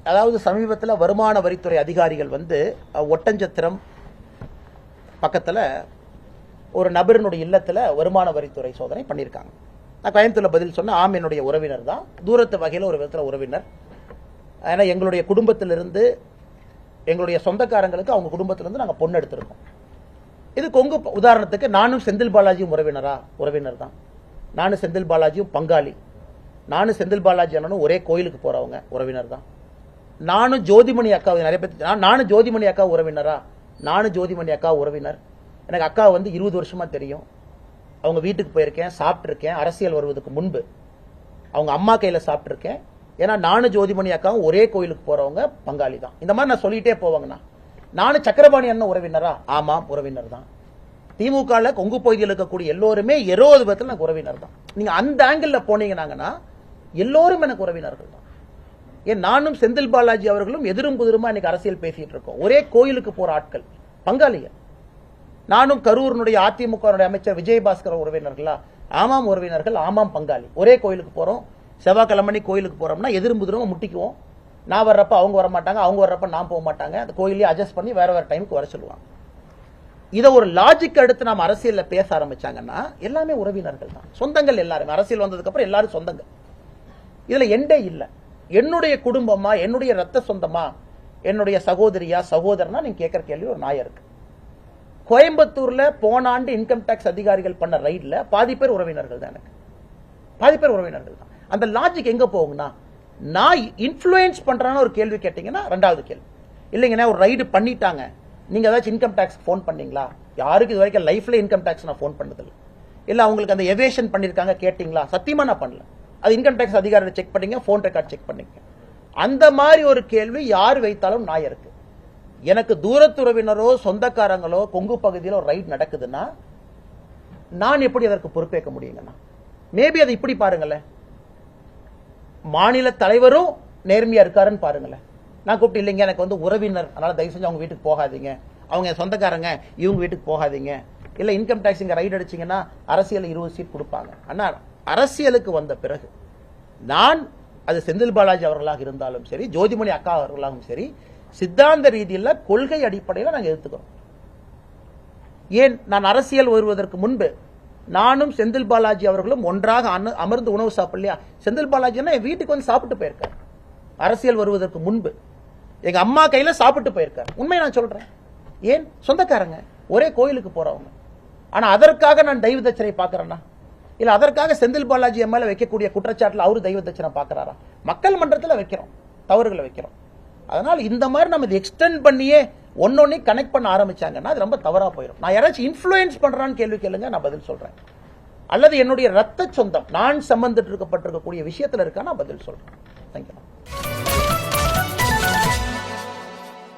அதாவது சமீபத்தில் வருமான வரித்துறை அதிகாரிகள் வந்து ஒட்டஞ்சத்திரம் பக்கத்தில் ஒரு நபரினுடைய இல்லத்தில் வருமான வரித்துறை சோதனை பண்ணியிருக்காங்க. நான் கோயம்புத்தூர்ல பதில் சொன்ன ஆம், என்னுடைய உறவினர் தான், தூரத்து வகையில் ஒரு விதத்தில் உறவினர். ஏன்னா எங்களுடைய குடும்பத்திலிருந்து எங்களுடைய சொந்தக்காரங்களுக்கு அவங்க குடும்பத்திலிருந்து நாங்கள் பொண்ணு எடுத்திருக்கோம். இது கொங்கு உதாரணத்துக்கு நானும் செந்தில் பாலாஜியும் உறவினர் தான். நானும் செந்தில் பாலாஜியும் பங்காளி. நானும் செந்தில் பாலாஜி அண்ணனும் ஒரே கோயிலுக்கு போறவங்க, உறவினர் தான். நானும் ஜோதிமணி அக்கா நிறைய பேர் நானும் ஜோதிமணி அக்கா உறவினரா? நானும் ஜோதிமணி அக்கா உறவினர். எனக்கு அக்கா வந்து 20 வருஷமா தெரியும். அவங்க வீட்டுக்கு போயிருக்கேன், சாப்பிட்டுருக்கேன். அரசியல் வருவதற்கு முன்பு அவங்க அம்மா கையில சாப்பிட்டுருக்கேன். ஏன்னா நானும் ஜோதிமணி அக்காவும் ஒரே கோயிலுக்கு போறவங்க, பங்காளி தான். இந்த மாதிரி நான் சொல்லிட்டே போவாங்கண்ணா. நானும் சக்கரபாணி அண்ணன் உறவினரா? ஆமாம், உறவினர் தான். திமுக கொங்கு பகுதியில் இருக்கக்கூடிய எல்லோருமே 20 விதத்தில் எனக்கு உறவினர் தான். நீங்க அந்த ஆங்கிள் போனீங்கன்னா எல்லோரும் எனக்கு உறவினர்கள் தான். ஏன் நானும் செந்தில் பாலாஜி அவர்களும் எதிரும் புதிருமா இன்னைக்கு அரசியல் பேசிட்டு இருக்கோம். ஒரே கோயிலுக்கு போற ஆட்கள், பங்காளிகள். நானும் கரூரினுடைய அதிமுக அமைச்சர் விஜயபாஸ்கர் உறவினர்களா? ஆமாம் உறவினர்கள், ஆமாம் பங்காளி. ஒரே கோயிலுக்கு போறோம். செவ்வாய்க்கிழமை கோயிலுக்கு போறோம்னா எதிரும் புதிரும் முட்டிக்குவோம். நான் வர்றப்ப அவங்க வர மாட்டாங்க, அவங்க வர்றப்ப நான் போக மாட்டாங்க. அந்த கோயிலே அட்ஜஸ்ட் பண்ணி வேற வேற டைமுக்கு வர சொல்லுவாங்க. இதை ஒரு லாஜிக் எடுத்து நாம அரசியல்ல பேச ஆரம்பிச்சாங்கன்னா எல்லாமே உறவினர்கள் தான், சொந்தங்கள். எல்லாரும் அரசியல் வந்ததுக்கு அப்புறம் எல்லாரும் சொந்தங்கள். இதுல எண்டே இல்ல. என்னுடைய குடும்பமா, என்னுடைய ரத்த சொந்தமா, என்னுடைய சகோதரியா சகோதரனா நீங்க கேட்கிற கேள்வி ஒரு நியாயம் இருக்கு. கோயம்புத்தூர்ல போன ஆண்டு இன்கம் டாக்ஸ் அதிகாரிகள் பண்ண ரைட்ல பாதி பேர் உறவினர்கள் தான். எனக்கு பாதி பேர் உறவினர்கள் தான். அந்த லாஜிக் எங்க போகுங்கன்னா, நான் இன்ஃப்ளூயன்ஸ் பண்றான்னு ஒரு கேள்வி கேட்டீங்கன்னா ரெண்டாவது கேள்வி. இல்லைங்கன்னா ஒரு ரைடு பண்ணிட்டாங்க, நீங்க ஏதாச்சும் இன்கம் டாக்ஸ் போன் பண்ணீங்களா? யாருக்கு இது வரைக்கும் லைஃப்ல இன்கம் டாக்ஸ் நான் போன் பண்ணதில்லை. இல்ல அவங்களுக்கு அந்த எவேஷன் பண்ணிருக்காங்க கேட்டீங்களா? சத்தியமா நான் பண்ணல. அது இன்கம் டாக்ஸ் அதிகாரியை செக் பண்ணீங்க, போன் ரெக்கார்ட் செக் பண்ணீங்க. அந்த மாதிரி ஒரு கேள்வி யார் வைத்தாலும் நியாயம் இருக்கு. எனக்கு தூரத்துறவினரோ சொந்தக்காரங்களோ கொங்கு பகுதியில் ஒரு ரைட் நடக்குதுன்னா நான் எப்படி அதற்கு பொறுப்பேற்க முடியுங்கன்னா? மேபி அதை இப்படி பாருங்களேன், மாநில தலைவரும் நேர்மையா இருக்காருன்னு பாருங்களேன். நான் கூப்பிட்டு இல்லைங்க எனக்கு வந்து உறவினர், அதனால தயவு செஞ்சு அவங்க வீட்டுக்கு போகாதீங்க, அவங்க சொந்தக்காரங்க, இவங்க வீட்டுக்கு போகாதீங்க. இல்ல இன்கம் டாக்ஸ் இங்க ரைட் அடிச்சீங்கன்னா அரசியல் 20 சீட் கொடுப்பாங்க. ஆனா அரசியலுக்கு வந்த பிறகு நான், அது செந்தில் பாலாஜி அவர்களாக இருந்தாலும் சரி, ஜோதிமணி அக்கா அவர்களாகவும் சரி, சித்தாந்த ரீதியில் கொள்கை அடிப்படையில் நாங்கள் எடுத்துக்கிறோம். ஏன் நான் அரசியல் வருவதற்கு முன்பு நானும் செந்தில் பாலாஜி அவர்களும் ஒன்றாக அமர்ந்து உணவு சாப்பிடலையா? செந்தில் பாலாஜி என் வீட்டுக்கு வந்து சாப்பிட்டு போயிருக்காரு. அரசியல் வருவதற்கு முன்பு எங்க அம்மா கையில சாப்பிட்டு போயிருக்காரு. உண்மை நான் சொல்றேன். ஏன்? சொந்தக்காரங்க, ஒரே கோயிலுக்கு போறவங்க. ஆனா அதற்காக நான் தெய்வ தட்சணை பாக்குறேன்னா? இல்ல அதற்காக செந்தில் பாலாஜி மேல வைக்கக்கூடிய குற்றச்சாட்டுல அவரு தெய்வ தட்சணை பாக்குறாரா? மக்கள் மன்றத்தில் வைக்கிறோம், தவறுகளை வைக்கிறோம். அதனால இந்த மாதிரி நம்ம இதை எக்ஸ்டெண்ட் பண்ணியே ஒன்னொன்னு கனெக்ட் பண்ண ஆரம்பிச்சாங்கன்னா அது ரொம்ப தவறா போயிடும். நான் யாராச்சும் இன்ஃப்ளூயன்ஸ் பண்றான்னு கேள்வி கேளுங்க, நான் பதில் சொல்றேன். அல்லது என்னுடைய ரத்த சொந்தம், நான் சம்பந்தப்பட்டிருக்கக்கூடிய விஷயத்துல இருக்கா, நான் பதில் சொல்றேன். தேங்க்யூ.